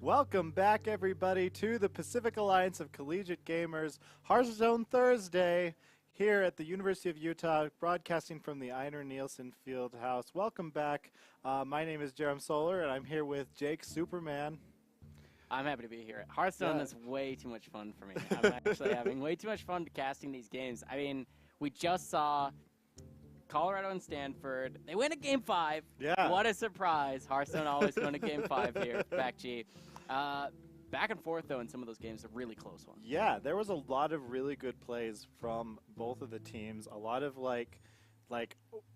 Welcome back, everybody, to the Pacific Alliance of Collegiate Gamers Hearthstone Thursday here at the University of Utah, broadcasting from the Einar Nielsen Field House. Welcome back. My name is Jerem Solar, and I'm here with Jake Superman. I'm happy to be here. Hearthstone is way too much fun for me. I'm actually having way too much fun casting these games. I mean, we just saw Colorado and Stanford. They win at Game 5. Yeah. What a surprise. Hearthstone always going to Game 5 here at PACG. Back and forth, though, in some of those games, a really close one. Yeah, there was a lot of really good plays from both of the teams. A lot of, like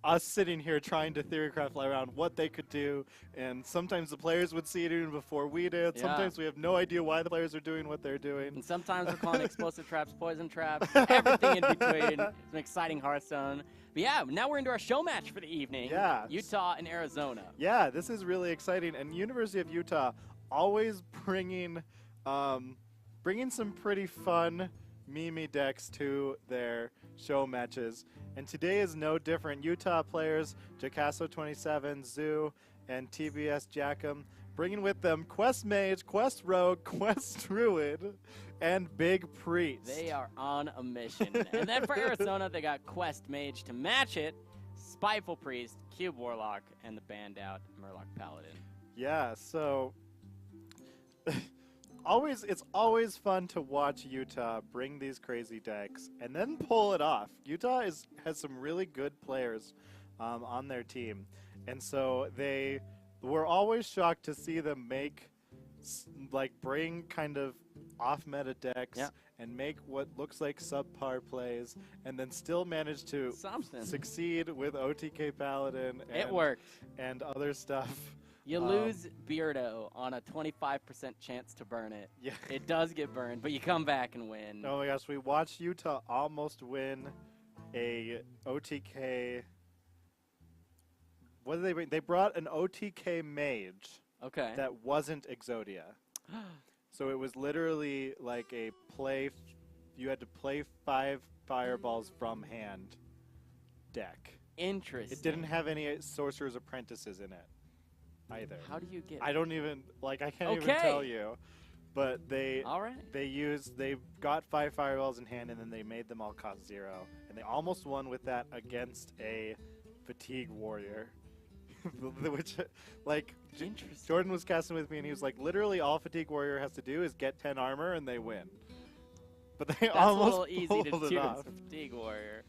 us sitting here trying to theorycraft around what they could do, and sometimes the players would see it even before we did. Yeah. Sometimes we have no idea why the players are doing what they're doing. And sometimes we're calling explosive traps, poison traps, everything in between. It's an exciting Hearthstone. But yeah, now we're into our show match for the evening. Yeah. Utah and Arizona. Yeah, this is really exciting. And University of Utah always bringing some pretty fun meme decks to their show matches. And today is no different. Utah players, Jacasso27, Zoo, and TBS Jackham, bringing with them Quest Mage, Quest Rogue, Quest Druid, and Big Priest. They are on a mission. And then for Arizona, they got Quest Mage to match it, Spiteful Priest, Cube Warlock, and the banned out Murloc Paladin. Yeah, so it's always fun to watch Utah bring these crazy decks and then pull it off. Utah has some really good players on their team, and so we're always shocked to see them bring kind of off-meta decks and make what looks like subpar plays, and then still manage to succeed with OTK Paladin and other stuff. You lose Beardo on a 25% chance to burn it. Yeah. It does get burned, but you come back and win. Oh my gosh, we watched Utah almost win a OTK. What did they bring? They brought an OTK Mage. Okay. That wasn't Exodia. So it was literally like a play. You had to play 5 fireballs from hand deck. Interesting. It didn't have any Sorcerer's Apprentices in it either. How do you get? I don't even I can't even tell you. But they got 5 fireballs in hand, and then they made them all cost 0, and they almost won with that against a Fatigue Warrior. Which, Jordan was casting with me, and he was like, literally all Fatigue Warrior has to do is get 10 armor, and they win. But they almost a little easy to do. Off. Fatigue Warrior.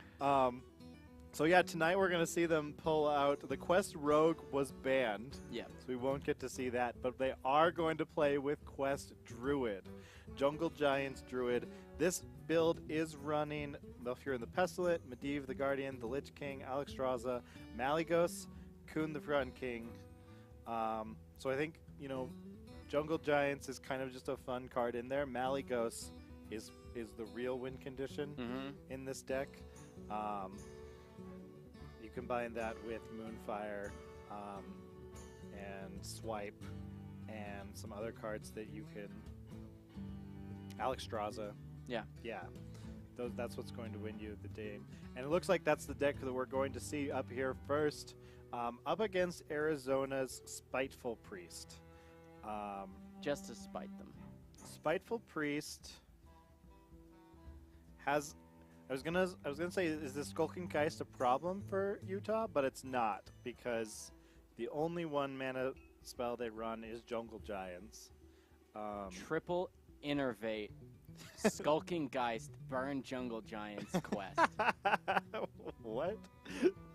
So yeah, tonight we're going to see them pull out. The Quest Rogue was banned, so we won't get to see that. But they are going to play with Quest Druid. Jungle Giants Druid. This build is running Melchior the Pestilent, Medivh the Guardian, the Lich King, Alexstrasza, Malygos, Kuhn the Forgotten King. So I think, Jungle Giants is kind of just a fun card in there. Malygos is the real win condition in this deck. You combine that with Moonfire and Swipe and some other cards that you can... Alexstrasza. Yeah. That's what's going to win you the game. And it looks like that's the deck that we're going to see up here first. Up against Arizona's Spiteful Priest. Just to spite them. Spiteful Priest has... I was gonna say, is the Skulking Geist a problem for Utah? But it's not, because the only 1-mana spell they run is Jungle Giants. Triple Innervate, Skulking Geist, Burn Jungle Giants quest. What?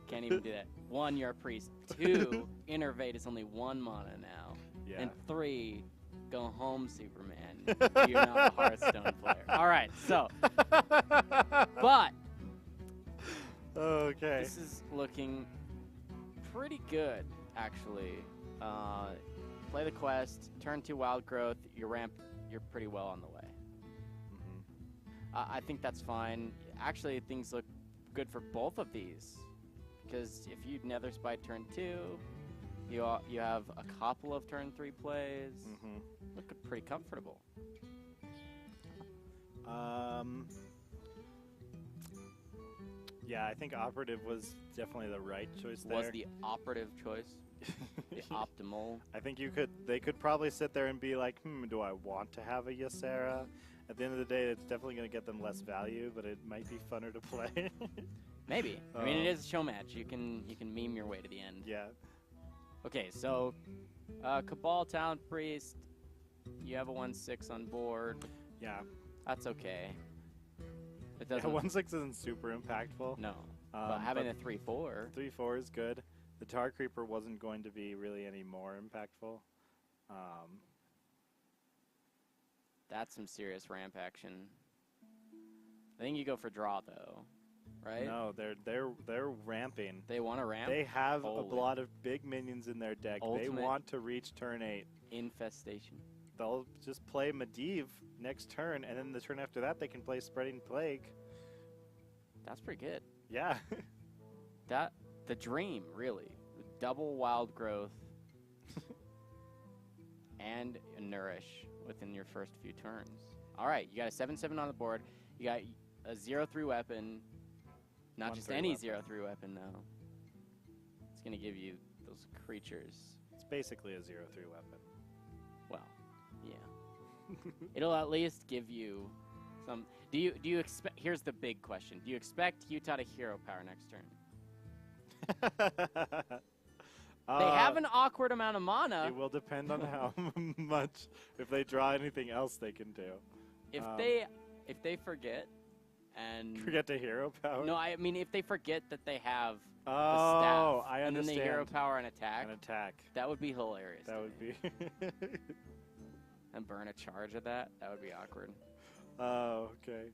Can't even do that. 1, you're a priest. 2, Innervate is only 1 mana now. Yeah. And 3, go home, Superman. You're not a Hearthstone player. All right, so. But. Okay. This is looking pretty good, actually. Play the quest, turn 2 Wild Growth, you're pretty well on the way. I think that's fine. Actually, things look good for both of these. Because if you Nether Spite turn 2, you have a couple of turn 3 plays. Look pretty comfortable. Yeah, I think operative was definitely the right choice there. Was the operative choice. The optimal. I think they could probably sit there and be like, do I want to have a Ysera? At the end of the day, it's definitely going to get them less value, but it might be funner to play. Maybe. I mean, it is a show match. You can meme your way to the end. Yeah. Okay, so Cabal, Talent Priest, you have a 1/6 on board. Yeah. That's okay. It Yeah, doesn't. 1/6 isn't super impactful. No. But having a 3/4. 3/4 is good. The Tar Creeper wasn't going to be really any more impactful. That's some serious ramp action. I think you go for draw though, right? No, they're ramping. They want to ramp. They have Holy. a lot of big minions in their deck. Ultimate they want to reach turn 8. Infestation. They'll just play Medivh next turn, and then the turn after that they can play Spreading Plague. That's pretty good. Yeah. The dream, really. Double Wild Growth and Nourish within your first few turns. All right, you got a 7/7 on the board. You got a 0/3 weapon. Not just any 0/3 weapon, though. It's going to give you those creatures. It's basically a 0/3 weapon. Well, yeah. It'll at least give you some... Do you expect... Here's the big question. Do you expect Utah to hero power next turn? They have an awkward amount of mana. It will depend on how much. If they draw anything else, they can do. If they forget and forget to hero power. No, I mean if they forget that they have the Oh, staff I and then understand. they hero power and attack. An attack. That would be hilarious. That would be. And burn a charge of that. That would be awkward. Oh, okay.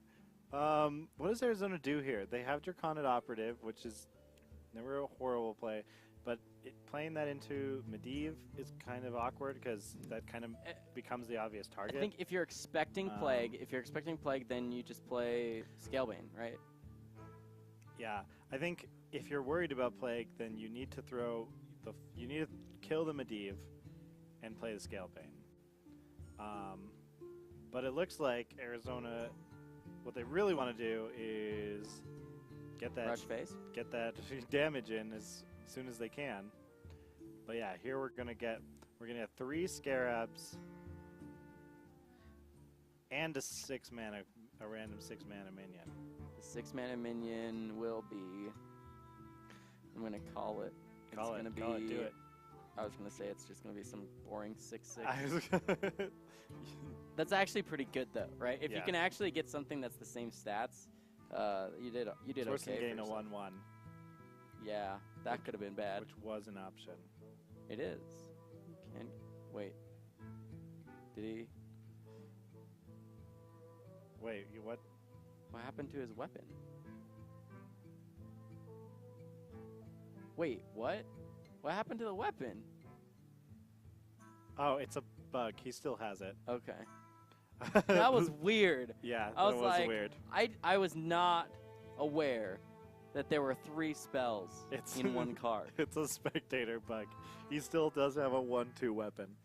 What does Arizona do here? They have Draconid Operative, which is never a horrible play, but playing that into Medivh is kind of awkward because that kind of becomes the obvious target. I think if you're expecting Plague, then you just play Scalebane, right? Yeah, I think if you're worried about Plague, then you need to you need to kill the Medivh and play the Scalebane. But it looks like Arizona, what they really want to do is get that damage in as soon as they can. But yeah, here we're gonna get 3 Scarabs and a random 6 mana minion. The 6 mana minion will be. I'm gonna call it. Call it. Do it. I was gonna say it's just gonna be some boring 6/6. That's actually pretty good though, right? If you can actually get something that's the same stats, you did it's worse okay. Than getting a 1/1. Yeah, that could have been bad. Which was an option. It is. Wait. Did he? Wait, what? What happened to his weapon? Wait, what? What happened to the weapon? Oh, it's a bug. He still has it. Okay. That was weird. Yeah, that was like, weird. I was not aware that there were 3 spells in one card. It's a spectator bug. He still does have a 1/2 weapon.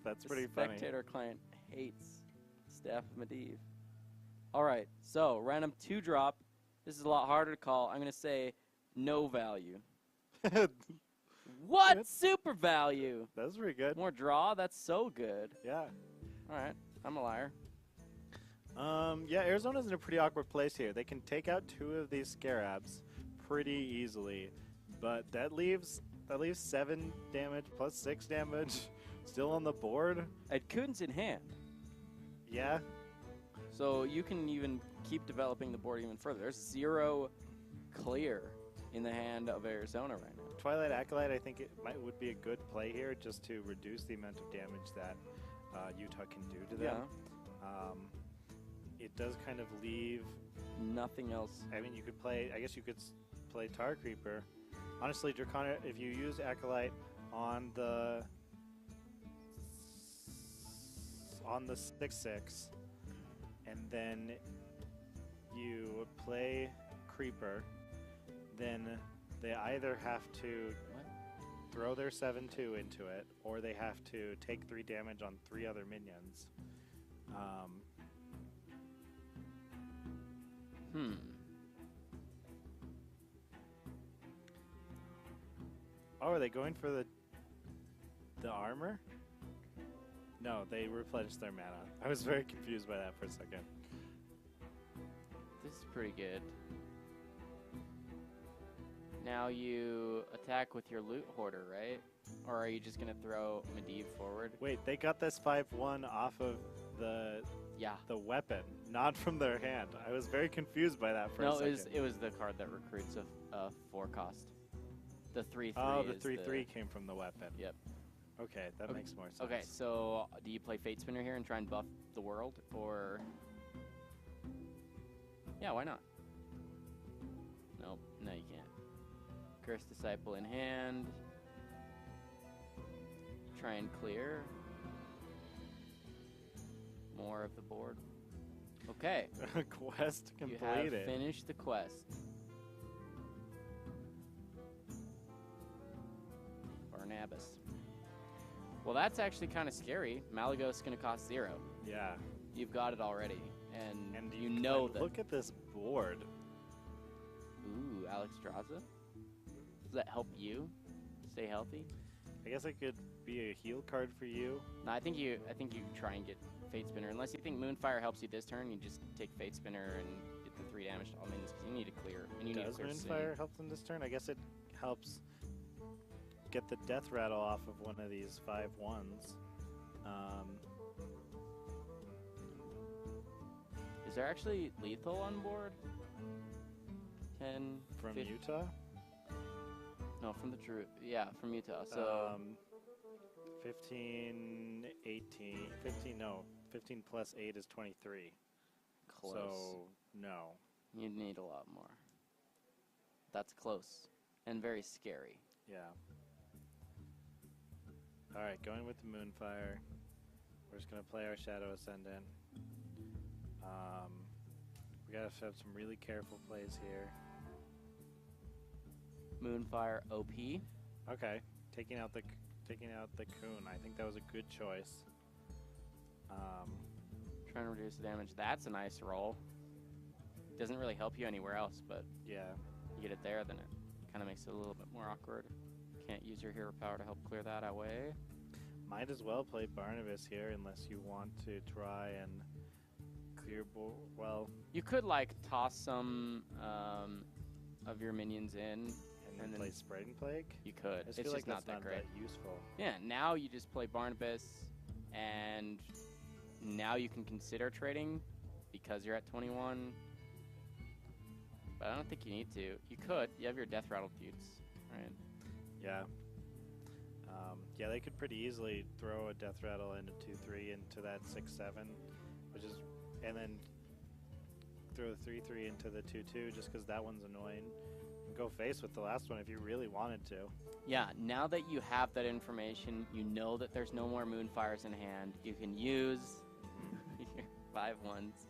That's pretty funny. Spectator client hates Staff of Medivh. All right, so random 2-drop. This is a lot harder to call. I'm going to say no value. What? Super value. That's pretty good. More draw? That's so good. Yeah. All right, I'm a liar. Yeah, Arizona's in a pretty awkward place here. They can take out 2 of these Scarabs pretty easily, but that leaves 7 damage plus 6 damage still on the board. At Kuhn's in hand. Yeah. So you can even keep developing the board even further. There's 0 clear in the hand of Arizona right now. Twilight Acolyte, I think would be a good play here just to reduce the amount of damage that Utah can do to them. Yeah. It does kind of leave nothing else. I mean, I guess you could play Tar Creeper. Honestly, Draconic, if you use Acolyte on the 6/6, and then you play Creeper, then they either have to throw their 7/2 into it, or they have to take 3 damage on 3 other minions. Oh, are they going for the armor? No, they replenished their mana. I was very confused by that for a second. This is pretty good. Now you attack with your loot hoarder, right? Or are you just going to throw Medivh forward? Wait, they got this 5/1 off of the weapon, not from their hand. I was very confused by that for a second. No, it was the card that recruits a 4 cost. The 3/3. Oh, the 3/3 came from the weapon. Yep. Okay, that makes more sense. Okay, so do you play Fate Spinner here and try and buff the world, or... Yeah, why not? Nope, no you can't. Curse Disciple in hand. Try and clear. More of the board. Okay. Quest completed. You have finished the quest. Barnabas. Well, that's actually kind of scary. Malagos is going to cost 0. Yeah. You've got it already. And you can know that... Look at this board. Ooh, Alex Draza? Does that help you stay healthy? I guess it could be a heal card for you. No, I think you try and get Fate Spinner. Unless you think Moonfire helps you this turn, you just take Fate Spinner and get the 3 damage to all minions because you need to clear. And you Does need to clear Moonfire help them this turn? I guess it helps get the death rattle off of one of these 5/1s. Is there actually lethal on board? 10 from 15? Utah? No, from the Drew. Yeah, from Utah. So 15, 18, 15, no. 15 plus 8 is 23. Close. So, no. You need a lot more. That's close. And very scary. Yeah. Alright, going with the Moonfire. We're just going to play our Shadow Ascendant. We got to have some really careful plays here. Moonfire OP. Okay, taking out the Coon. I think that was a good choice. Trying to reduce the damage. That's a nice roll. Doesn't really help you anywhere else, but yeah, you get it there, then it kind of makes it a little bit more awkward. Can't use your hero power to help clear that away. Might as well play Barnabas here unless you want to try and clear well. You could like toss some of your minions in. And then play Spreading Plague? You could. It's just like not that great. That useful. Yeah, now you just play Barnabas, and now you can consider trading because you're at 21. But I don't think you need to. You could. You have your Death Rattle feuds, right? Yeah. Yeah, they could pretty easily throw a Death Rattle into 2/3 into that 6/7, which is, and then throw a 3/3 into the 2/2 just because that one's annoying. Go face with the last one if you really wanted to. Yeah, now that you have that information, you know that there's no more Moonfires in hand. You can use your 5/1s.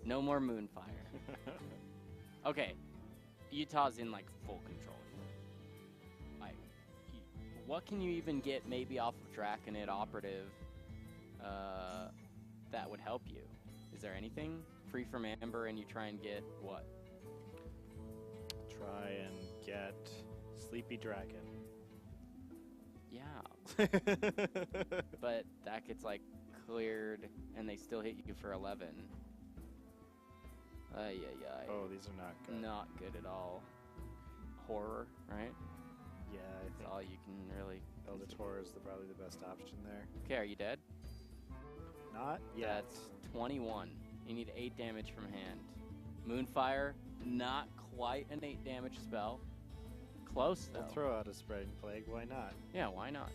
No more Moonfire. Okay, Utah's in like full control. Like, what can you even get maybe off of Draconid Operative that would help you? Is there anything? Free from Amber and you try and get what? Try and get Sleepy Dragon. Yeah. But that gets like cleared and they still hit you for 11. Oh, these are not good. Not good at all. Horror, right? Yeah, I think that's all you can really. Eldritch Horror is probably the best option there. Okay, are you dead? Not yet. That's 21. You need 8 damage from hand. Moonfire, not quite an 8 damage spell. Close though. We'll throw out a Spreading Plague. Why not? Yeah, why not?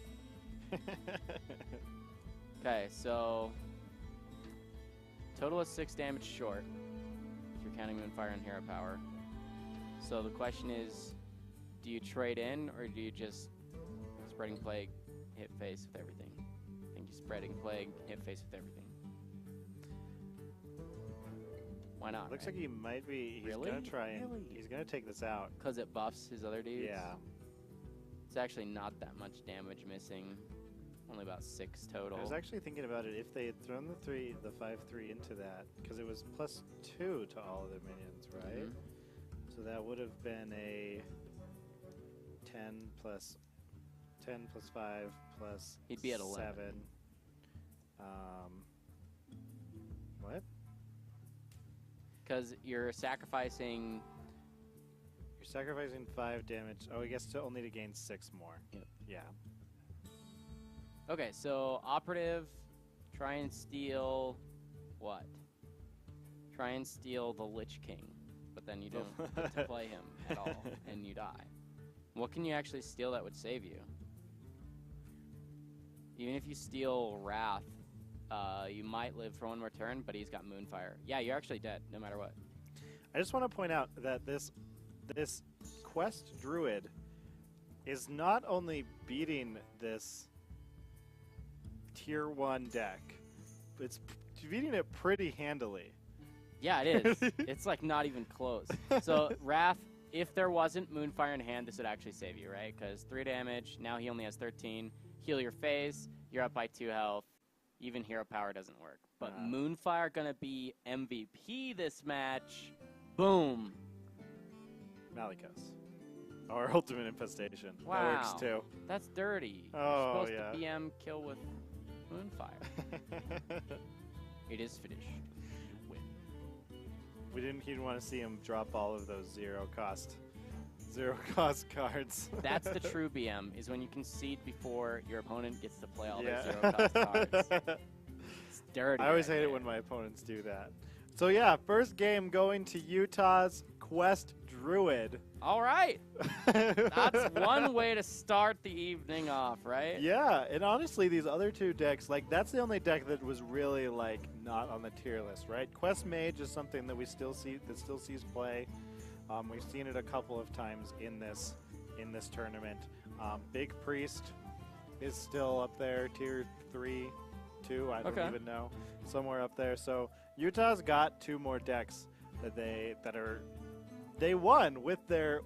Okay, so total is 6 damage short. If you're counting Moonfire and Hero Power. So the question is, do you trade in or do you just Spreading Plague, hit face with everything? I think you Spreading Plague, hit face with everything. Why not? Looks right? like he might be. He's Really? gonna try and Really? he's gonna take this out. Because it buffs his other dudes? Yeah. It's actually not that much damage missing. Only about 6 total. I was actually thinking about it if they had thrown the 5/3 into that, because it was +2 to all of their minions, right? Mm-hmm. So that would have been a 10 plus 5 plus He'd be at 11. 7. What? Because you're sacrificing... You're sacrificing 5 damage. Oh, I guess to only to gain 6 more. Yep. Yeah. Okay, so operative, try and steal what? Try and steal the Lich King, but then you don't get to play him at all, and you die. What can you actually steal that would save you? Even if you steal Wrath, you might live for 1 more turn, but he's got Moonfire. Yeah, you're actually dead, no matter what. I just want to point out that this Quest Druid is not only beating this Tier 1 deck, it's beating it pretty handily. Yeah, it is. It's like not even close. So Wrath, if there wasn't Moonfire in hand, this would actually save you, right? Because 3 damage, now he only has 13. Heal your face, you're up by 2 health. Even Hero Power doesn't work. But Moonfire gonna be MVP this match. Boom. Malicos. Or Ultimate Infestation. Wow. That works too. That's dirty. Oh, You're supposed yeah. to BM kill with Moonfire. It is finished. Win. We didn't even want to see him drop all of those zero cost cards. That's the true BM, is when you concede before your opponent gets to play all their zero cost cards. It's dirty. I always hate it when my opponents do that. So yeah, first game going to Utah's Quest Druid. All right. That's one way to start the evening off, right? Yeah, and honestly, these other 2 decks, like, that's the only deck that was really, like, not on the tier list, right? Quest Mage is something that still sees play. We've seen it a couple of times in this tournament. Big Priest is still up there, tier 3, 2, I don't even know, somewhere up there. So Utah's got 2 more decks that they won with their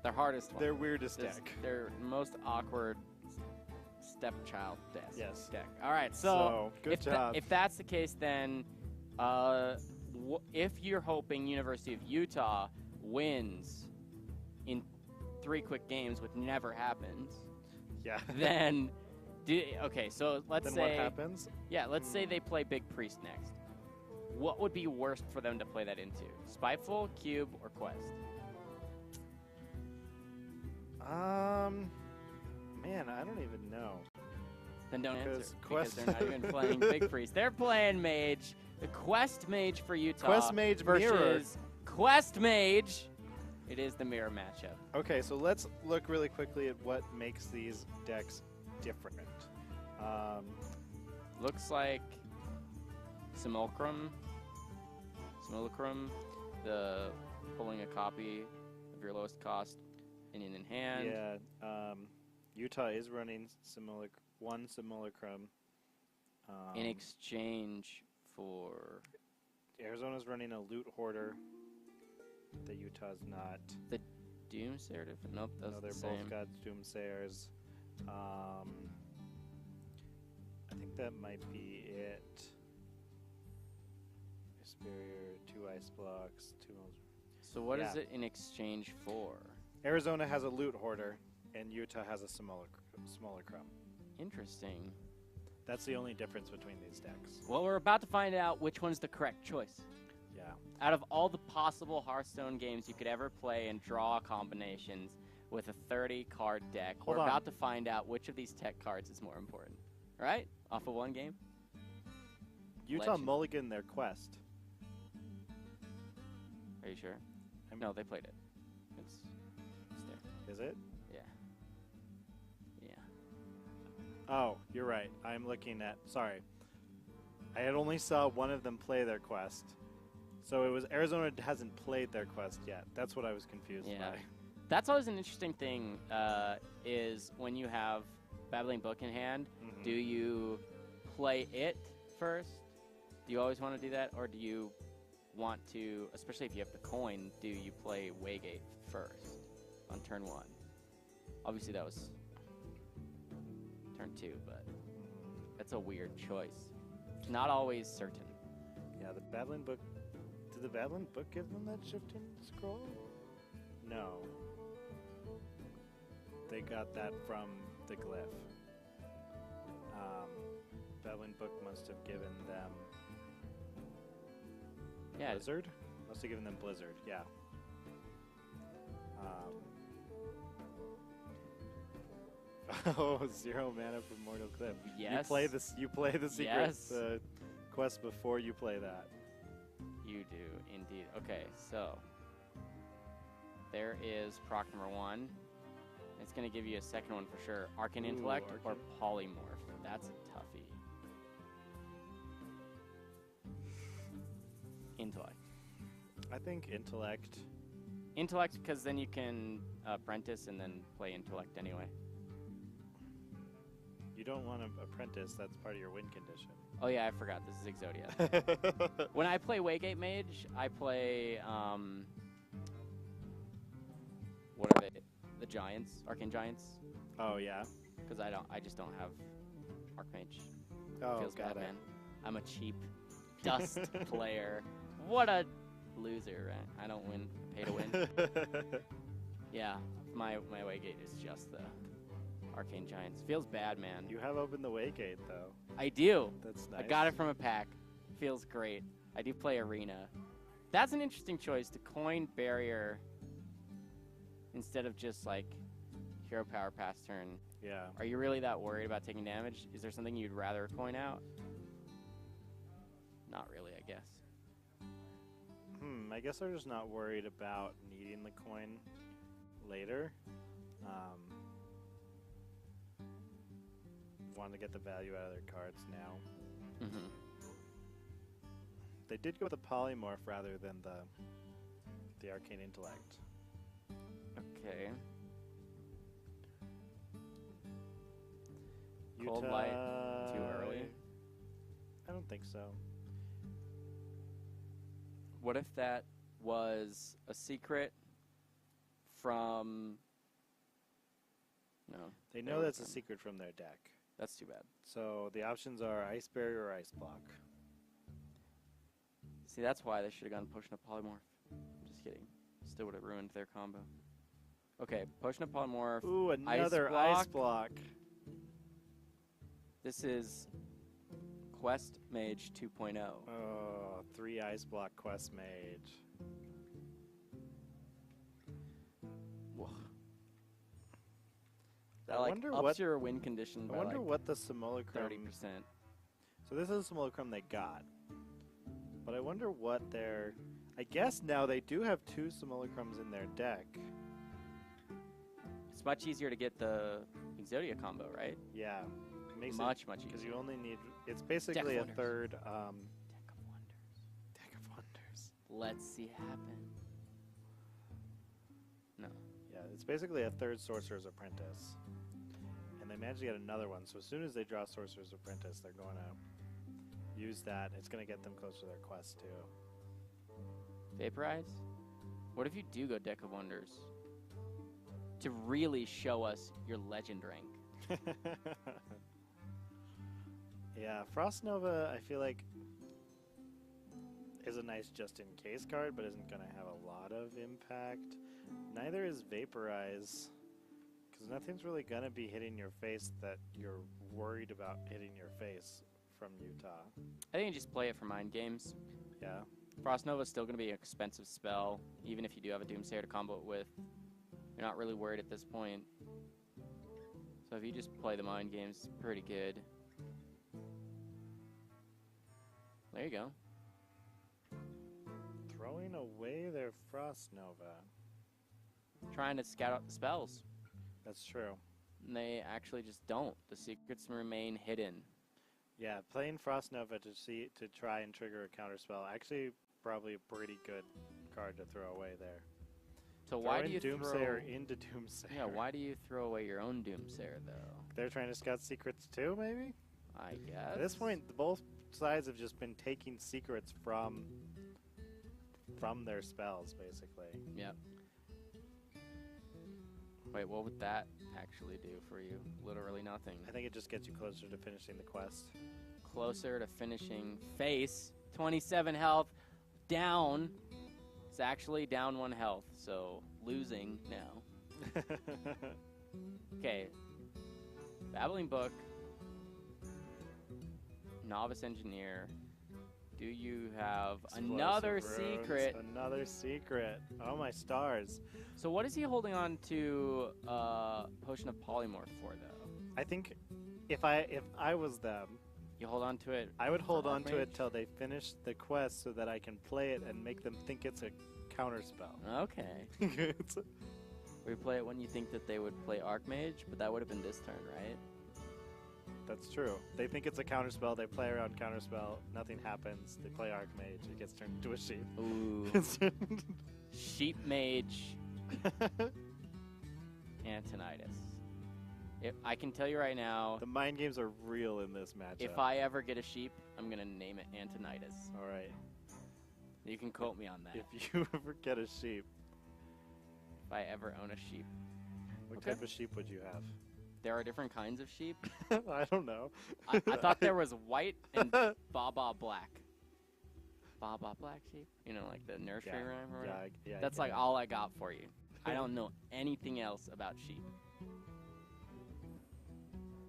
hardest one. their weirdest deck. Their most awkward stepchild deck. Yes. Deck. All right. So good job. If that's the case, then if you're hoping University of Utah wins in 3 quick games, which never happens. Yeah. Then, okay. So let's say what happens? Yeah. Let's say they play Big Priest next. What would be worst for them to play that into? Spiteful, Cube, or Quest? Man, I don't even know. Then don't answer. Because they're not even playing Big Priest. They're playing Mage. The Quest Mage for Utah. Quest Mage Mirror. Versus Quest Mage. It is the mirror matchup. Okay, so let's look really quickly at what makes these decks different. Looks like Simulacrum, the pulling a copy of your lowest cost minion in hand. Yeah, Utah is running one Simulacrum. In exchange for... Arizona's running a Loot Hoarder that Utah's not. The Doomsayer? Nope, that's no, they're the same. both got Doomsayers. I think that might be it. Superior, 2 Ice Blocks, 2... So what is it in exchange for? Arizona has a Loot Hoarder, and Utah has a Simulacrum. Interesting. That's the only difference between these decks. Well, we're about to find out which one's the correct choice. Yeah. Out of all the possible Hearthstone games you could ever play and draw combinations with a 30-card deck, we're about to find out which of these tech cards is more important. Right? Off of one game? Utah mulliganed their Quest. Are you sure? No, they played it. It's there. Is it? Yeah. Yeah. Oh, you're right. I'm looking at... Sorry. I had only saw one of them play their Quest. So it was Arizona hasn't played their Quest yet. That's what I was confused by. That's always an interesting thing, is when you have Babbling Book in hand, do you play it first? Do you always want to do that? Or do you want to, especially if you have the coin, do you play Waygate first on turn 1? Obviously that was turn 2, but that's a weird choice. It's not always certain. Yeah, the Babbling Book... Did the Babbling Book give them that shifting scroll? No. They got that from the glyph. Bedouin Book must have given them Blizzard? Must have given them Blizzard, yeah. Oh, 0 mana for Mortal Cliff. Yes. You play the secret quest before you play that. You do, indeed. Okay, so there is proc number 1. It's going to give you a second one for sure. Arcane Intellect or Polymorph. That's a toughie. Intellect. I think Intellect. Intellect, because then you can apprentice and then play Intellect anyway. You don't want to apprentice. That's part of your win condition. Oh, yeah, I forgot. This is Exodia. When I play Waygate Mage, I play... what are they? The Giants, Arcane Giants. Oh, yeah? Because I just don't have Archmage. Oh, feels bad, man. I'm a cheap dust player. What a loser, right? I don't win. Pay to win. Yeah, my Waygate is just the Arcane Giants. Feels bad, man. You have opened the Waygate, though. I do. That's nice. I got it from a pack. Feels great. I do play Arena. That's an interesting choice to coin Barrier instead of just like Hero Power pass turn. Yeah. Are you really that worried about taking damage? Is there something you'd rather coin out? Not really, I guess. I guess I'm just not worried about needing the coin later. Want to get the value out of their cards now. They did go with the Polymorph rather than the Arcane Intellect. Okay. Cold Light, too early? I don't think so. What if that was a secret from... No. They know that's a secret from their deck. That's too bad. So the options are Ice Barrier or Ice Block. See, that's why they should have gone Potion of Polymorph. Just kidding. Still would have ruined their combo. Okay, Potion of Polymorph. Ooh, another Ice Block. This is Quest Mage 2.0. Oh, 3 Ice Block Quest Mage. Whoa. That like ups your win condition by I wonder what the Simulacrum... 30%. So this is a Simulacrum they got. But I wonder what their... I guess now they do have 2 Simulacrums in their deck. It's much easier to get the Exodia combo, right? Yeah. It makes much easier. Because you only need... It's basically a third... Deck of Wonders. Let's see happen. No. Yeah, it's basically a third Sorcerer's Apprentice. And they managed to get another one. So as soon as they draw Sorcerer's Apprentice, they're going to use that. It's going to get them close to their quest, too. Vaporize? What if you do go Deck of Wonders? To really show us your legend rank. Yeah, Frost Nova, I feel like, is a nice just-in-case card, but isn't going to have a lot of impact. Neither is Vaporize, because nothing's really going to be hitting your face that you're worried about hitting your face from Utah. I think you just play it for mind games. Yeah. Frost Nova is still going to be an expensive spell, even if you do have a Doomsayer to combo it with. You're not really worried at this point. So if you just play the mind games, it's pretty good. There you go. Throwing away their Frost Nova. Trying to scout out the spells. That's true. And they actually just don't. The secrets remain hidden. Yeah, playing Frost Nova to try and trigger a counterspell. Actually, probably a pretty good card to throw away there. So why do you Doomsayer into Doomsayer? Yeah, why do you throw away your own Doomsayer though? They're trying to scout secrets too, maybe? I guess. At this point, both sides have just been taking secrets from their spells, basically. Yep. Wait, what would that actually do for you? Literally nothing. I think it just gets you closer to finishing the quest. Closer to finishing face. 27 health. Down. It's actually down 1 health, so losing now. Okay. Babbling Book. Novice Engineer. Do you have another secret? Another secret. Oh, my stars. So what is he holding on to Potion of Polymorph for, though? I think if I was them, you hold on to it. I would hold on to it till they finish the quest so that I can play it and make them think it's a counterspell. Okay. We play it when you think that they would play Archmage, but that would have been this turn, right? That's true. They think it's a counterspell. They play around counterspell. Nothing happens. They play Archmage. It gets turned into a sheep. Ooh. Sheep Mage. Antonitis. I can tell you right now. The mind games are real in this matchup. If I ever get a sheep, I'm going to name it Antonitis. All right. You can quote me on that. If you ever get a sheep. If I ever own a sheep. What type of sheep would you have? There are different kinds of sheep. I don't know. I thought there was white and Baba black. Baba black sheep? You know, like the nursery rhyme or whatever? Yeah, that's like all I got for you. I don't know anything else about sheep.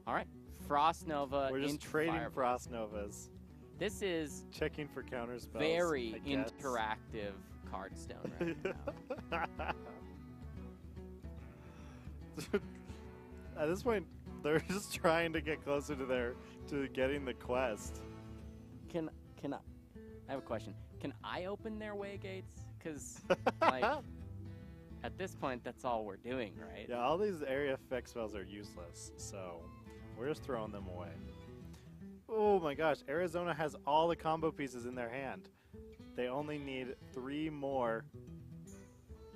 All right. Frost Nova. We're just trading Frost Novas. This is checking for counterspells. Very interactive cardstone right now. At this point, they're just trying to get closer to getting the quest. Can I have a question. Can I open their way gates? Because like at this point, that's all we're doing, right? Yeah, all these area effect spells are useless, so we're just throwing them away. Oh my gosh, Arizona has all the combo pieces in their hand. They only need 3 more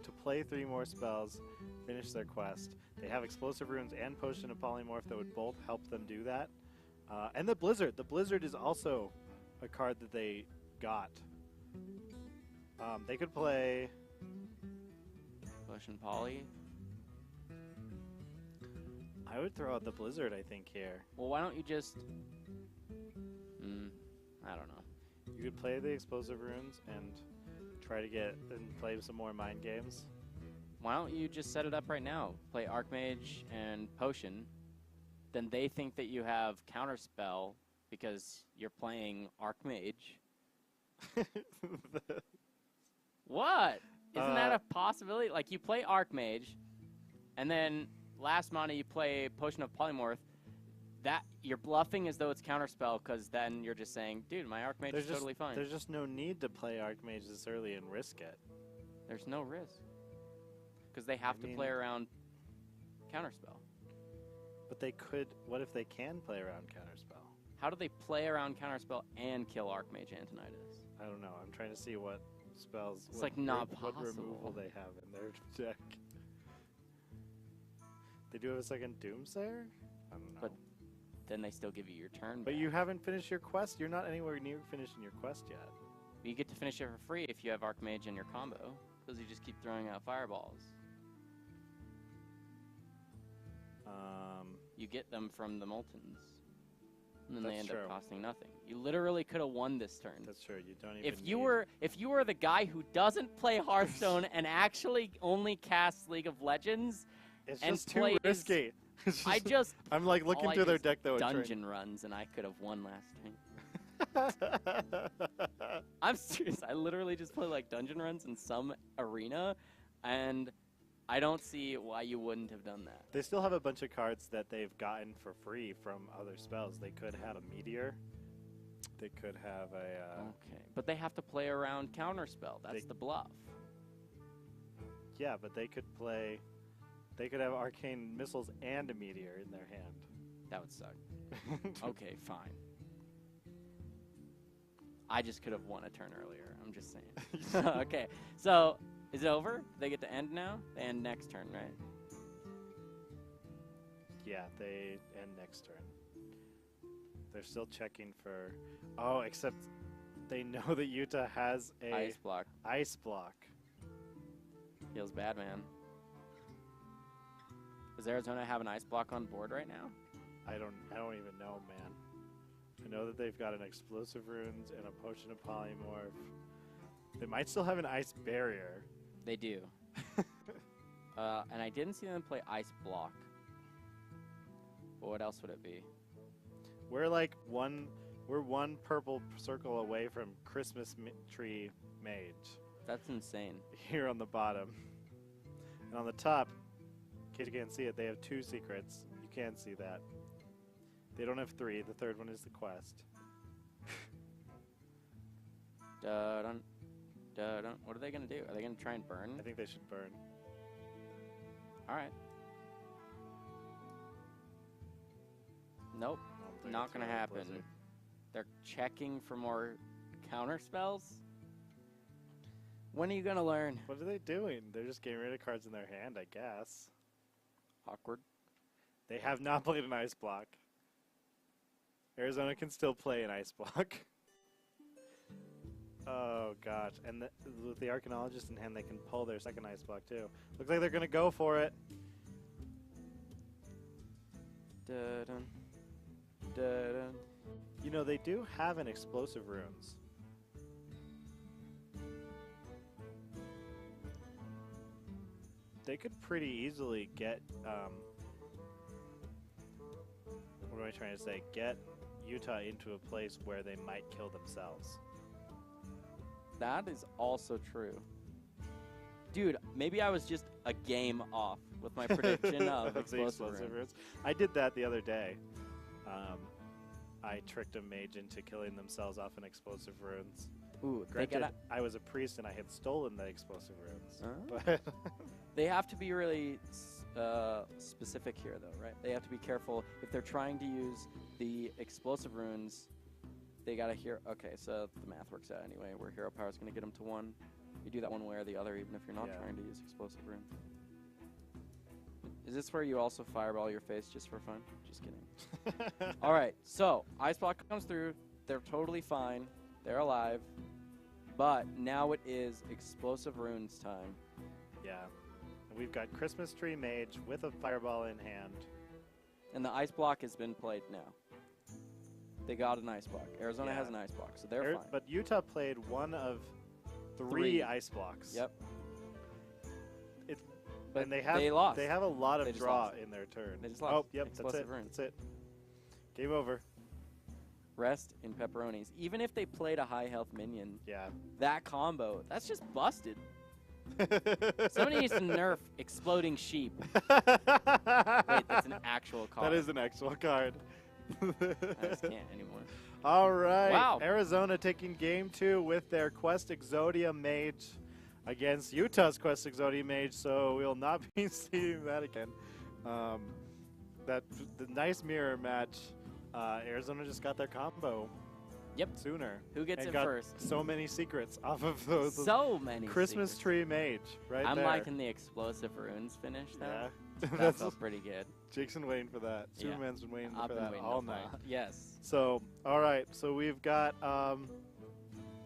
to play 3 more spells, finish their quest. They have Explosive Runes and Potion of Polymorph that would both help them do that. And the Blizzard. The Blizzard is also a card that they got. They could play Potion Poly. I would throw out the Blizzard, I think, here. Well, why don't you just... I don't know. You could play the Explosive Runes and try to play some more mind games. Why don't you just set it up right now? Play Archmage and Potion. Then they think that you have Counterspell because you're playing Archmage. What? Isn't that a possibility? Like, you play Archmage, and then last mana you play Potion of Polymorph. That you're bluffing as though it's Counterspell, because then you're just saying, dude, my Archmage is totally fine. There's just no need to play Archmage this early and risk it. There's no risk. Because they have to play around Counterspell. But they could... What if they can play around Counterspell? How do they play around Counterspell and kill Archmage Antonitis? I don't know. I'm trying to see what spells... It's like not possible. What removal they have in their deck. They do have a second Doomsayer? I don't know. But then they still give you your turn But back. you haven't finished your quest. You're not anywhere near finishing your quest yet. You get to finish it for free if you have Archmage in your combo, because you just keep throwing out fireballs. You get them from the Moltons, and then they end up costing nothing. You literally could have won this turn. That's true. You don't even. If you were the guy who doesn't play Hearthstone and actually only casts League of Legends, it's and just too risky. I'm like looking through their deck though. Dungeon runs, and I could have won last turn. I'm serious. I literally just play like dungeon runs in some arena, and I don't see why you wouldn't have done that. They still have a bunch of cards that they've gotten for free from other spells. They could have a Meteor. They could have a... Okay, but they have to play around Counterspell. That's the bluff. Yeah, but they could play... They could have Arcane Missiles and a Meteor in their hand. That would suck. Okay, fine. I just could have won a turn earlier. I'm just saying. Okay, so... Is it over? They get to end now? They end next turn, right? Yeah, they end next turn. They're still checking for... Oh, except they know that Utah has a... Ice block. Ice block. Feels bad, man. Does Arizona have an ice block on board right now? I don't even know, man. I know that they've got an Explosive Runes and a Potion of Polymorph. They might still have an Ice Barrier. They do. And I didn't see them play Ice Block. But what else would it be? We're like one purple circle away from Christmas tree mage. That's insane. Here on the bottom. And on the top, in case you can't see it, they have 2 secrets. You can't see that. They don't have 3. The third one is the quest. Dun, dun, dun. What are they going to do? Are they going to try and burn? I think they should burn. All right. Nope. Not going to happen. Blizzard. They're checking for more counter spells? When are you going to learn? What are they doing? They're just getting rid of cards in their hand, I guess. Awkward. They have not played an ice block. Arizona can still play an ice block. Oh, gosh. And with the Archaeologist in hand, they can pull their second ice block, too. Looks like they're going to go for it. Dun, dun. You know, they do have an Explosive Runes. They could pretty easily get, what am I trying to say? Get Utah into a place where they might kill themselves. That is also true. Dude, maybe I was just a game off with my prediction of Explosive Runes. I did that the other day. I tricked a mage into killing themselves off an Explosive Runes. Ooh, Granted, I was a priest and I had stolen the Explosive Runes. But they have to be really specific here, though, right? They have to be careful. If they're trying to use the Explosive Runes, they got to hear. Okay, so the math works out anyway, where Hero Power is going to get them to 1. You do that one way or the other, even if you're not trying to use Explosive Runes. Is this where you also fireball your face just for fun? Just kidding. All right, so Ice Block comes through. They're totally fine. They're alive. But now it is Explosive Runes time. Yeah. And we've got Christmas Tree Mage with a fireball in hand. And the Ice Block has been played now. They got an Ice Block. Arizona has an Ice Block, so they're fine. But Utah played one of 3 ice blocks. Yep. But and they lost. They have a lot of draw in their turn. They just lost. Oh, yep, Explosive Runes. That's it. Game over. Rest in pepperonis. Even if they played a high health minion, yeah, that combo, that's just busted. Somebody needs to nerf Exploding Sheep. Wait, that's an actual card. That is an actual card. I just can't anymore. All right. Wow. Arizona taking game 2 with their Quest Exodia Mage against Utah's Quest Exodia Mage, so we'll not be seeing that again. The nice mirror match. Arizona just got their combo. Yep. Sooner. Who gets it got first? So many secrets off of those. So many Christmas secrets. Tree Mage, right I'm there. liking the Explosive Runes finish, though. Yeah. That felt pretty good. Jake's been waiting for that. Yeah. Superman's been waiting I've for been that waiting all to night. Yes. So, all right. So we've got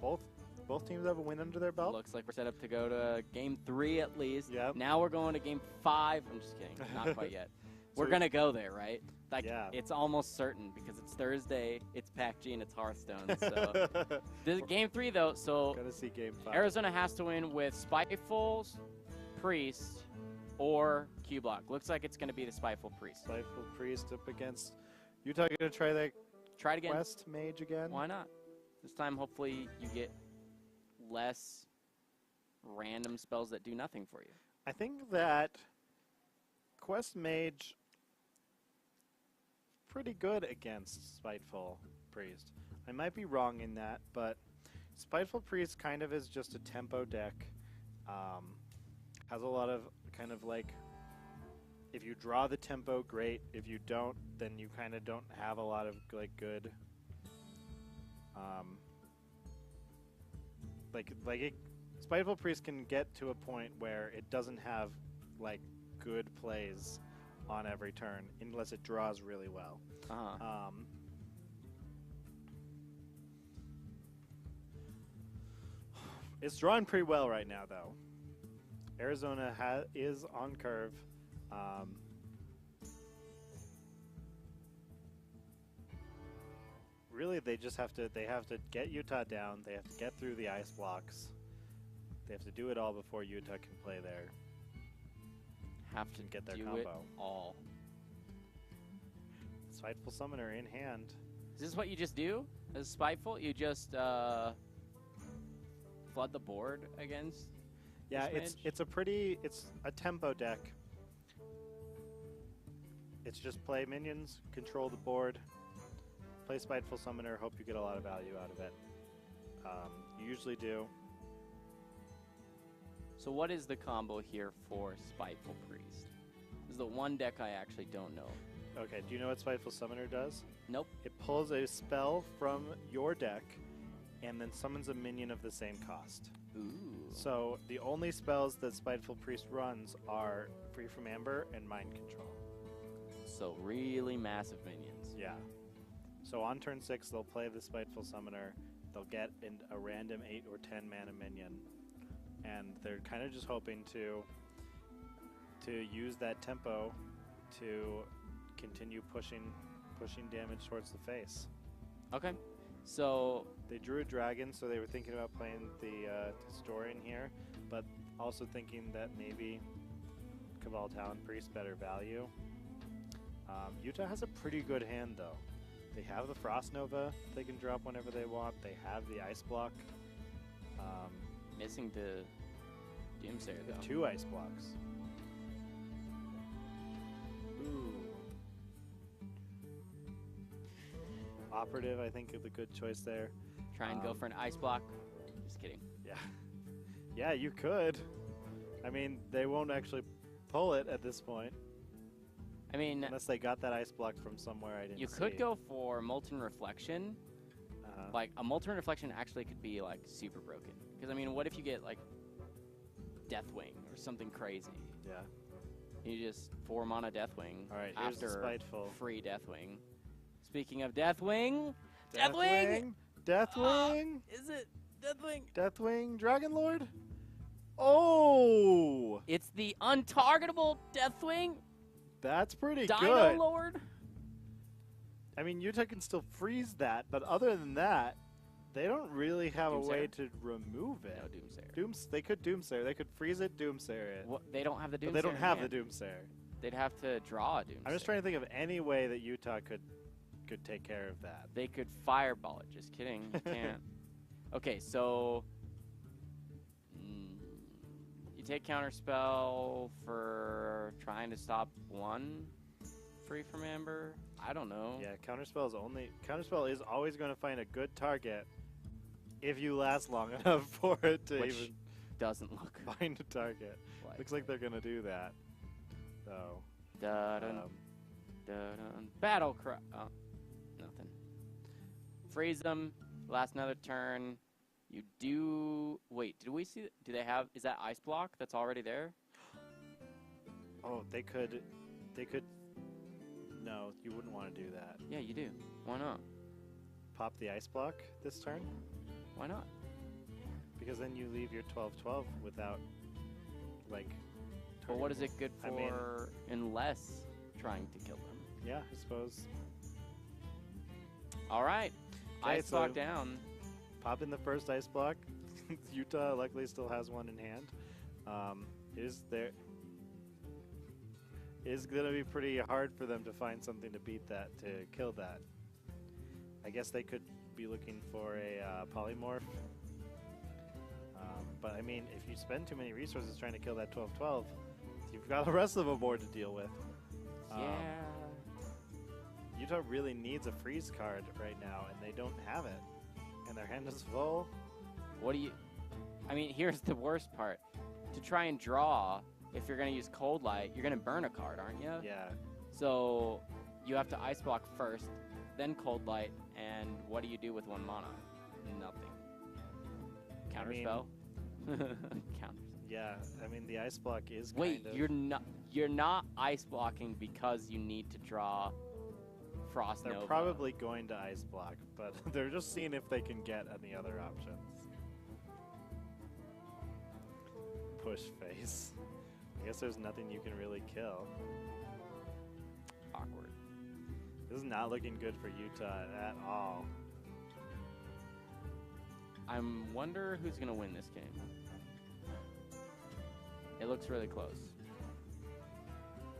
both teams have a win under their belt. Looks like we're set up to go to game 3 at least. Yep. Now we're going to game 5. I'm just kidding. Not quite yet. We're going to go there, right? Like, it's almost certain because it's Thursday, it's PACG, and it's Hearthstone. So, this is game 3, though. So, gotta see game 5. Arizona has to win with Spiteful Priest or Q Block. Looks like it's going to be the Spiteful Priest. Spiteful Priest up against Utah. Gonna try that Try it again. Quest Mage again? Why not? This time, hopefully, you get less random spells that do nothing for you. I think that Quest Mage pretty good against Spiteful Priest. I might be wrong in that, but Spiteful Priest kind of is just a tempo deck. Has a lot of kind of like, if you draw the tempo, great. If you don't, then you kind of don't have a lot of like good. Spiteful Priest can get to a point where it doesn't have like good plays on every turn unless it draws really well. It's drawing pretty well right now, though. Arizona is on curve. Really, they have to get Utah down. They have to get through the ice blocks. They have to do it all before Utah can play there. Have to get their do combo. It all. Spiteful Summoner in hand. Is this what you just do? As Spiteful? You just flood the board against? Yeah, it's a tempo deck. It's just play minions, control the board, play Spiteful Summoner, hope you get a lot of value out of it. You usually do. So what is the combo here for Spiteful Priest? This is the one deck I actually don't know. Okay, do you know what Spiteful Summoner does? Nope. It pulls a spell from your deck and then summons a minion of the same cost. Ooh. So the only spells that Spiteful Priest runs are Free from Amber and Mind Control. So really massive minions. Yeah. So on turn 6, they'll play the Spiteful Summoner. They'll get a random 8 or 10 mana minion. And they're kind of just hoping to use that tempo to continue pushing damage towards the face. Okay. So they drew a dragon, so they were thinking about playing the Historian here, but also thinking that maybe Cabal Talon Priest better value. Utah has a pretty good hand, though. They have the Frost Nova they can drop whenever they want. They have the Ice Block. Missing the Doomsayer, though. 2 Ice Blocks. Ooh. Operative, I think, is a good choice there. Try and go for an Ice Block. Just kidding. Yeah. Yeah, you could. I mean, they won't actually pull it at this point. I mean, unless they got that Ice Block from somewhere I didn't see. You could go for Molten Reflection. Like, a Molten Reflection actually could be, like, super broken. Because, I mean, what if you get, like, Deathwing or something crazy? Yeah. You just 4 mana Deathwing. All right, here's after the Spiteful. Free Deathwing. Speaking of Deathwing. Deathwing! Deathwing! Is it Deathwing? Deathwing Dragon Lord? Oh! It's the untargetable Deathwing? That's pretty Dino good. Lord? I mean, Utah can still freeze that, but other than that, they don't really have a way to remove it. No Doomsayer. They could Doomsayer. They could freeze it, Doomsayer it. What, they don't have the Doomsayer. But they don't have the Doomsayer. They'd have to draw a Doomsayer. I'm just trying to think of any way that Utah could take care of that. They could Fireball it. Just kidding. You can't. Okay, so you take Counterspell for trying to stop 1 Free from Amber. I don't know. Yeah, Counterspell is always going to find a good target if you last long enough for it to Which even doesn't look find a target. Looks like they're going to do that. So, Battle Cry. Oh, nothing. Freeze them. Last another turn. You do. Wait, did we see? Do they have? Is that Ice Block that's already there? Oh, they could. No, you wouldn't want to do that. Yeah, you do. Why not? Pop the Ice Block this turn? Why not? Because then you leave your 12/12 without, like. Well, what is it good for unless trying to kill them? Yeah, I suppose. All right. Okay, Ice Block down. Pop in the first Ice Block. Utah luckily still has one in hand. It's going to be pretty hard for them to find something to beat that, to kill that. I guess they could be looking for a Polymorph. But, I mean, if you spend too many resources trying to kill that 12/12, you've got the rest of the board to deal with. Yeah. Utah really needs a freeze card right now, and they don't have it. And their hand is full. I mean, here's the worst part. To try and draw, if you're going to use Cold Light, you're going to burn a card, aren't you? Yeah. So you have to Ice Block first, then Cold Light, and what do you do with 1 mana? Nothing. Counterspell? Counterspell. Yeah, I mean, the Ice Block is Wait, kind of... you're not Ice Blocking because you need to draw Frost Nova. They're probably going to Ice Block, but they're just seeing if they can get any other options. Push face. I guess there's nothing you can really kill. Awkward. This is not looking good for Utah at all. I wonder who's going to win this game. It looks really close.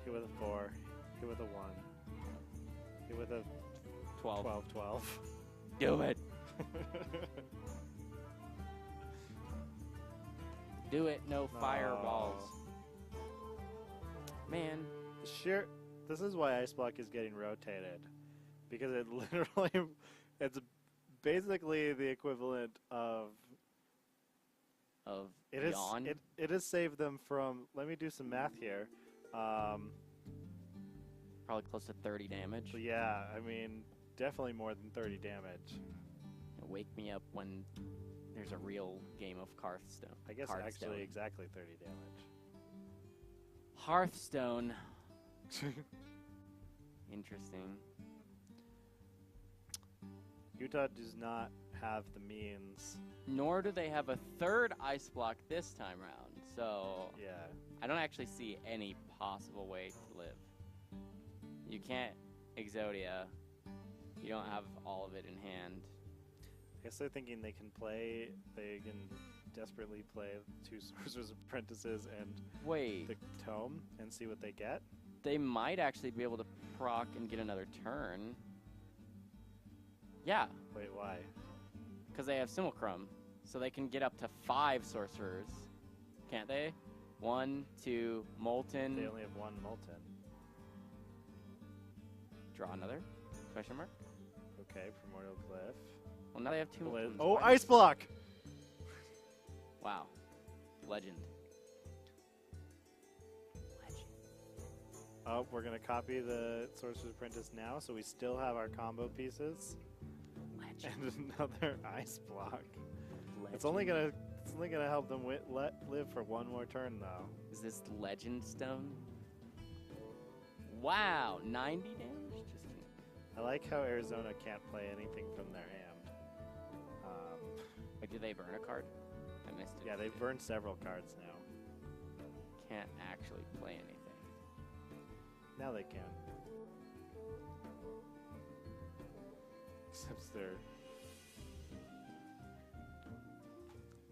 Hit with a 4. Hit with a 1. With a 12. 12-12. Do it. Do it, no fireballs. Man. This is why Ice Block is getting rotated. Because it literally, it's basically the equivalent of yawn? It has saved them from, let me do some math here. Probably close to 30 damage. Yeah, I mean, definitely more than 30 damage. Wake me up when there's a real game of Hearthstone. I guess actually exactly 30 damage. Hearthstone. Interesting. Utah does not have the means. Nor do they have a third ice block this time around. So yeah, I don't actually see any possible way to live. You can't Exodia. You don't have all of it in hand. I guess they're thinking they can desperately play 2 Sorcerer's Apprentices and the Tome and see what they get. They might actually be able to proc and get another turn. Yeah. Wait, why? Because they have Simulacrum, so they can get up to 5 sorcerers, can't they? 1, 2, Molten. They only have 1 Molten. Draw another? Question mark? Okay, Primordial Glyph. Well, now they have 2 Moltens. Oh, Ice Block! Wow. Legend. Oh, we're going to copy the Sorcerer's Apprentice now, so we still have our combo pieces. Legend. And another Ice Block. Legend. It's only gonna help them live for 1 more turn, though. Is this Legend Stone? Wow, 90 damage? Just kidding. I like how Arizona can't play anything from their hand. Wait, do they burn a card? I missed it. Yeah, they've burned several cards now. Can't actually play anything. Now they can. Except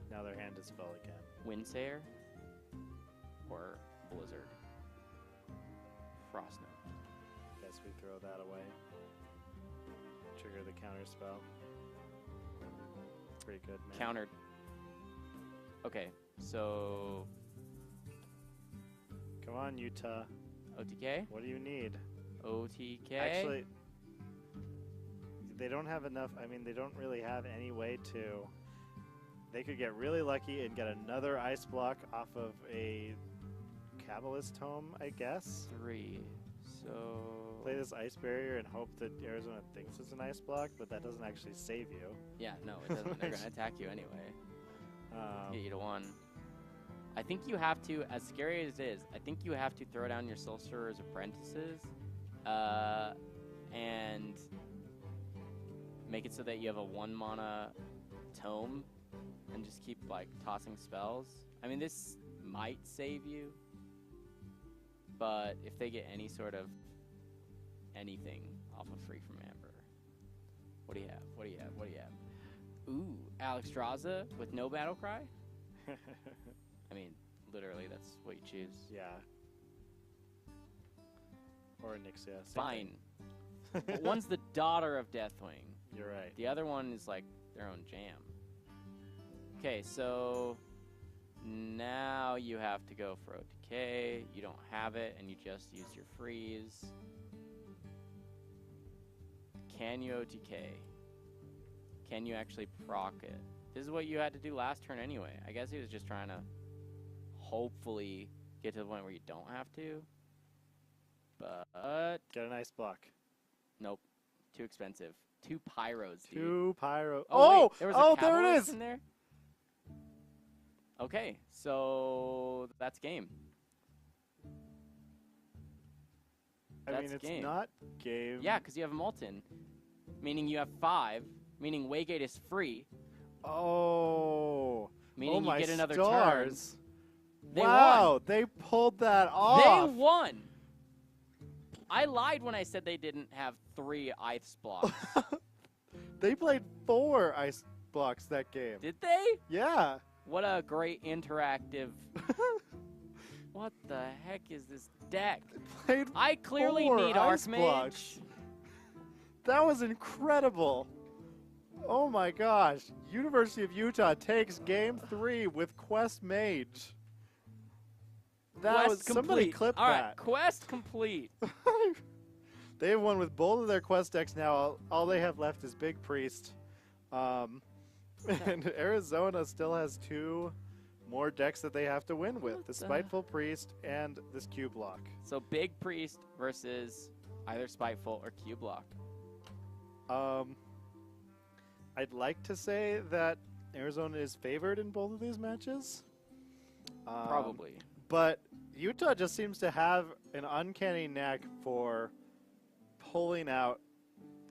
now their hand is full again. Windsayer or Blizzard? Frostnote. Guess we throw that away. Trigger the counter spell. Pretty good, man. Countered. Okay, so come on, Utah. OTK? What do you need? OTK? Actually, they don't have enough. I mean, they don't really have any way to. They could get really lucky and get another ice block off of a Kabbalist Tome, I guess. 3. So play this ice barrier and hope that Arizona thinks it's an ice block, but that doesn't actually save you. Yeah, no, it doesn't. They're gonna attack you anyway. Get you to 1. I think you have to, as scary as it is, I think you have to throw down your Sorcerer's Apprentices and make it so that you have a 1 mana tome and just keep like tossing spells. I mean, this might save you, but if they get any sort of anything off of Free from Amber, what do you have? What do you have? What do you have? Ooh, Alexstrasza with no battle cry? I mean, literally, that's what you choose. Yeah. Or Nixia. Fine. But one's the daughter of Deathwing. You're right. The other one is like their own jam. Okay, so now you have to go for OTK. You don't have it, and you just use your freeze. Can you OTK? Can you actually proc it? This is what you had to do last turn anyway. I guess he was just trying to hopefully get to the point where you don't have to. But get an ice block. Nope. Too expensive. 2 pyros, dude. 2 pyro. Oh, wait, there was a there it is. In there? Okay, so that's game. I mean, it's not game. Yeah, because you have Molten, meaning you have 5, meaning Waygate is free. Oh. Meaning you get another stars. Turn. Wow, won. They pulled that off. They won. I lied when I said they didn't have 3 ice blocks. They played 4 ice blocks that game. Did they? Yeah. What a great interactive. What the heck is this deck? Played I clearly 4 need ice Archmage. blocks. That was incredible. Oh my gosh. University of Utah takes game 3 with Quest Mage. That Quest was complete. somebody clip All that. right, quest complete. They have won with both of their quest decks now. All they have left is Big Priest. And Arizona still has 2 more decks that they have to win with. The Spiteful Priest and this Q-Block. So Big Priest versus either Spiteful or Q-Block. I'd like to say that Arizona is favored in both of these matches. Probably. But Utah just seems to have an uncanny knack for pulling out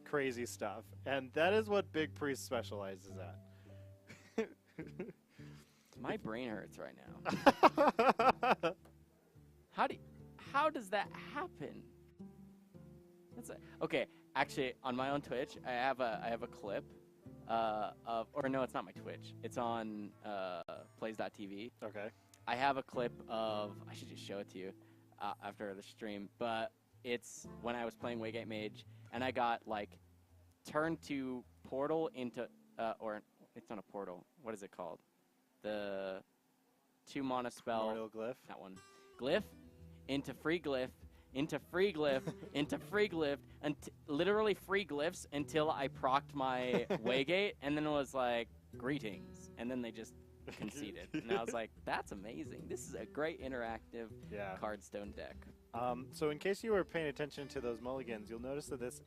crazy stuff. And that is what Big Priest specializes at. My brain hurts right now. How does that happen? Okay, actually, on my own Twitch, I have a clip of, or no, it's not my Twitch. It's on plays.tv. Okay. I have a clip of, I should just show it to you after the stream, but it's when I was playing Waygate Mage, and I got, like, turn 2 portal into, or it's not a portal. What is it called? The 2 mana spell. Memorial Glyph. That one. Glyph into free glyph, into free glyph, into free glyph, and literally free glyphs until I procced my Waygate, and then it was like, greetings. And then they just conceded. And I was like, that's amazing. This is a great interactive cardstone deck. So in case you were paying attention to those mulligans, you'll notice that this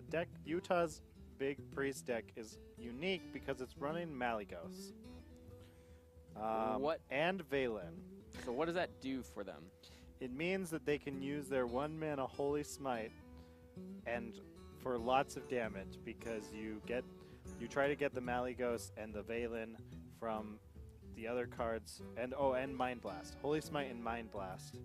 deck, Utah's Big Priest deck, is unique because it's running Malygos. And Valen. So what does that do for them? It means that they can use their 1-mana Holy Smite and for lots of damage, because you try to get the Malygos and the Valen from the other cards, and Mind Blast. Holy Smite and Mind Blast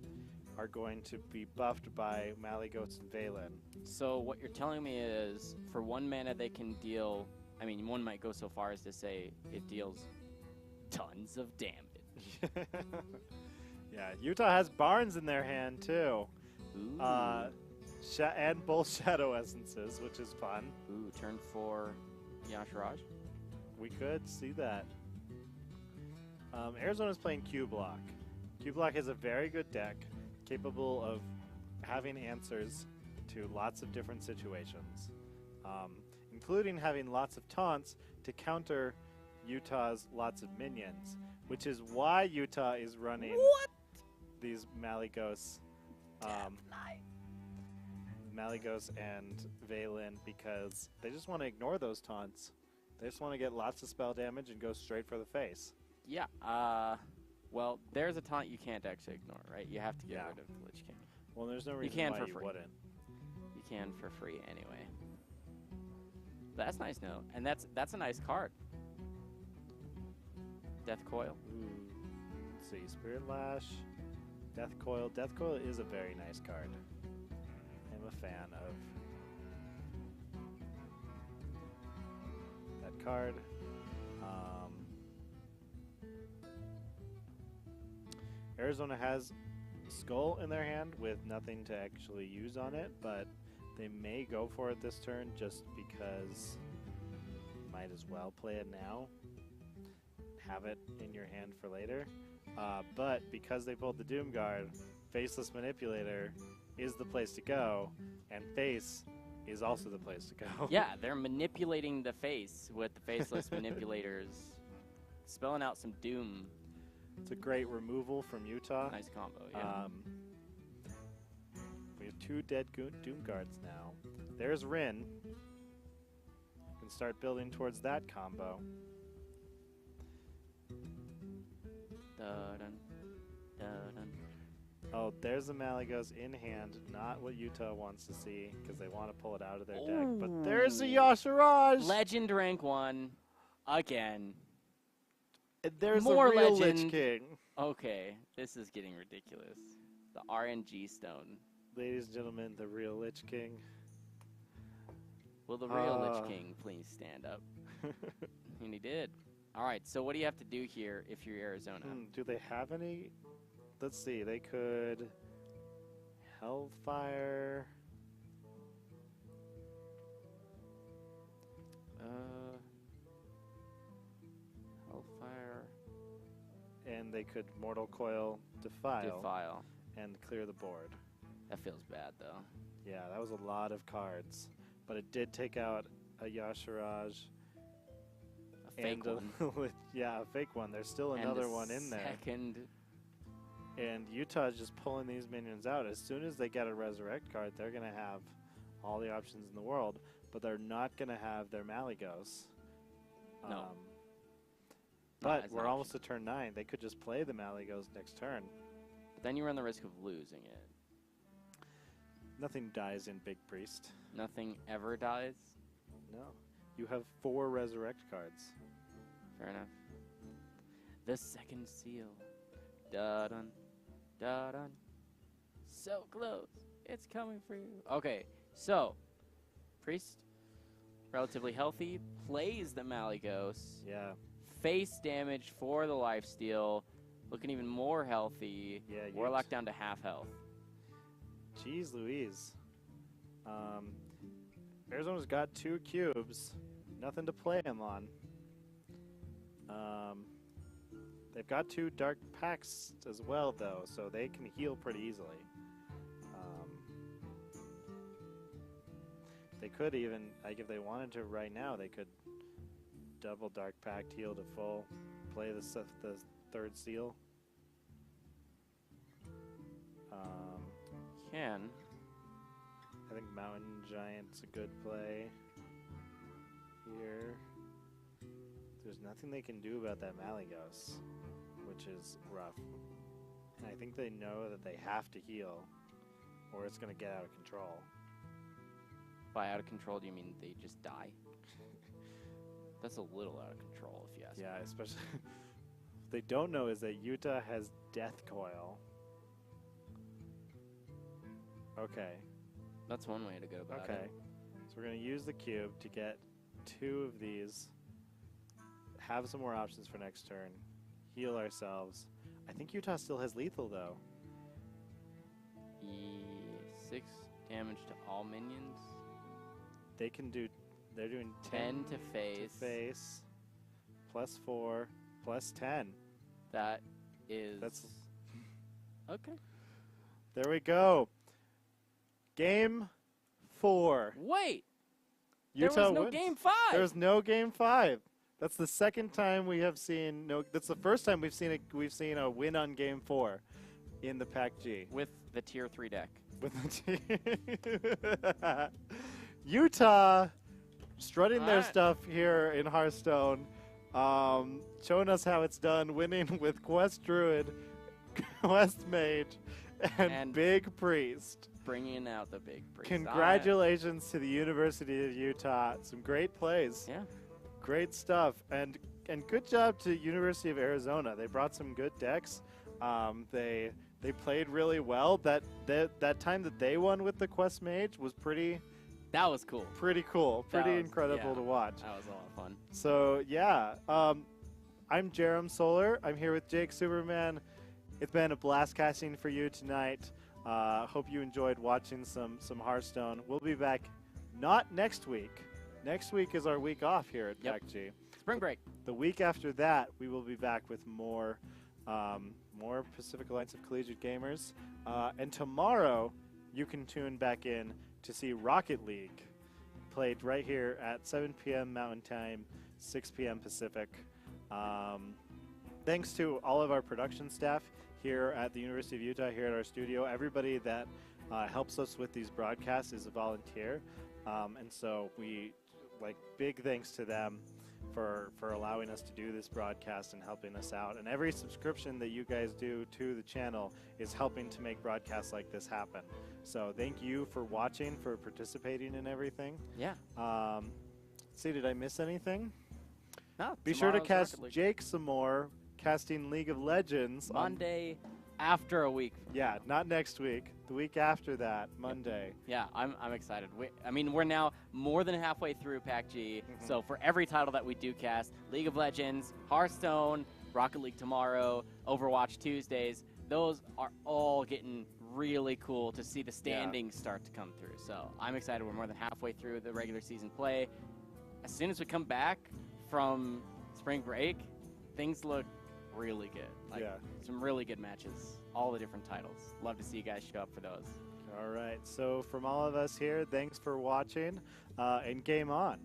are going to be buffed by Malygos and Valen. So what you're telling me is, for 1 mana they can deal, I mean, one might go so far as to say it deals tons of damage. Yeah, Utah has Barnes in their hand too. Ooh. And both Shadow Essences, which is fun. Ooh, turn 4 Yasharaj. We could see that. Arizona's playing Q-Block. Q-Block is a very good deck, capable of having answers to lots of different situations, including having lots of taunts to counter Utah's lots of minions, which is why Utah is running these Malygos, Malygos and Valen, because they just want to ignore those taunts. They just want to get lots of spell damage and go straight for the face. Yeah, well, there's a taunt you can't actually ignore, right? You have to get rid of the Lich King. Well, there's no reason why you wouldn't. You can for free anyway. That's nice, no, and that's a nice card. Death Coil. Ooh. Let's see, Spirit Lash, Death Coil. Death Coil is a very nice card. I'm a fan of that card. Arizona has Skull in their hand with nothing to actually use on it, but they may go for it this turn just because might as well play it now. Have it in your hand for later. But because they pulled the Doomguard, Faceless Manipulator is the place to go, and Face is also the place to go. Yeah, they're manipulating the face with the Faceless Manipulators, spelling out some doom. It's a great removal from Utah. Nice combo, yeah. We have 2 dead Doomguards now. There's Rin. Can start building towards that combo. Dun, dun, dun. Oh, there's the Malygos in hand. Not what Utah wants to see, because they want to pull it out of their deck. But there's a Yasharaj! Legend rank 1. Again. And there's More a real legend. Lich King. Okay, this is getting ridiculous. The RNG stone. Ladies and gentlemen, the real Lich King. Will the real Lich King please stand up? And he did. Alright, so what do you have to do here if you're Arizona? Do they have any? Let's see, they could Hellfire. they could Mortal Coil, Defile. and clear the board. That feels bad, though. Yeah, that was a lot of cards. But it did take out a Yashiraj. A fake one. Yeah, a fake one. There's still another one in there. Second. And Utah's just pulling these minions out. As soon as they get a Resurrect card, they're going to have all the options in the world. But they're not going to have their Malygos. No. But we're almost to turn 9. They could just play the Malygos next turn. But then you run the risk of losing it. Nothing dies in Big Priest. Nothing ever dies? No. You have 4 Resurrect cards. Fair enough. The second seal. Da-dun. Da-dun. So close. It's coming for you. Okay, so Priest, relatively healthy, plays the Malygos. Yeah. Face damage for the lifesteal. Looking even more healthy. Yeah, Warlock down to half health. Jeez Louise. Arizona's got 2 cubes. Nothing to play them on. They've got 2 dark packs as well, though, so they can heal pretty easily. They could even, like, if they wanted to right now, they could double dark pact, heal to full, play the 3rd seal. Can. I think Mountain Giant's a good play here. There's nothing they can do about that Malygos, which is rough. And I think they know that they have to heal, or it's going to get out of control. By out of control, do you mean they just die? That's a little out of control, if you ask me. Yeah, especially what they don't know is that Utah has Death Coil. Okay. That's one way to go about it. Okay. So we're going to use the cube to get 2 of these, have some more options for next turn, heal ourselves. I think Utah still has lethal, though. 6 damage to all minions. They can do, they're doing 10 to face. Face, +4, +10. That is... That's... Okay. There we go. Game 4. Wait! Utah there was no wins. Game 5! There's no Game 5. That's the second time we have seen no. That's the first time we've seen a win on Game 4 in the PACG with the Tier 3 deck. With the Utah strutting their stuff here in Hearthstone, showing us how it's done, winning with Quest Druid, Quest Mage, and Big Priest. Bringing out the Big Priest. Congratulations to the University of Utah. Some great plays. Yeah. Great stuff. And good job to University of Arizona. They brought some good decks. They played really well. That time that they won with the Quest Mage was pretty... That was cool. Pretty cool. Pretty incredible to watch. That was a lot of fun. So, yeah. I'm Jerem Solar. I'm here with Jake Superman. It's been a blast casting for you tonight. Hope you enjoyed watching some Hearthstone. We'll be back not next week. Next week is our week off here at PACG. Spring break. The week after that, we will be back with more Pacific Alliance of Collegiate Gamers. And tomorrow, you can tune back in to see Rocket League played right here at 7 p.m. Mountain Time, 6 p.m. Pacific. Thanks to all of our production staff here at the University of Utah, here at our studio. Everybody that helps us with these broadcasts is a volunteer. And so big thanks to them for allowing us to do this broadcast and helping us out. And every subscription that you guys do to the channel is helping to make broadcasts like this happen. So thank you for watching, for participating in everything. Yeah. Let's see, did I miss anything? No. Be sure to cast Jake some more, casting League of Legends. Monday after a week. Yeah, not next week. The week after that, Monday. Yeah, I'm excited. We're now more than halfway through PACG, so for every title that we do cast, League of Legends, Hearthstone, Rocket League tomorrow, Overwatch Tuesdays, those are all getting really cool to see the standings start to come through. So I'm excited. We're more than halfway through the regular season play. As soon as we come back from spring break, things look really good. Like, yeah. some really good matches. All the different titles. Love to see you guys show up for those. All right. So from all of us here, thanks for watching, and game on.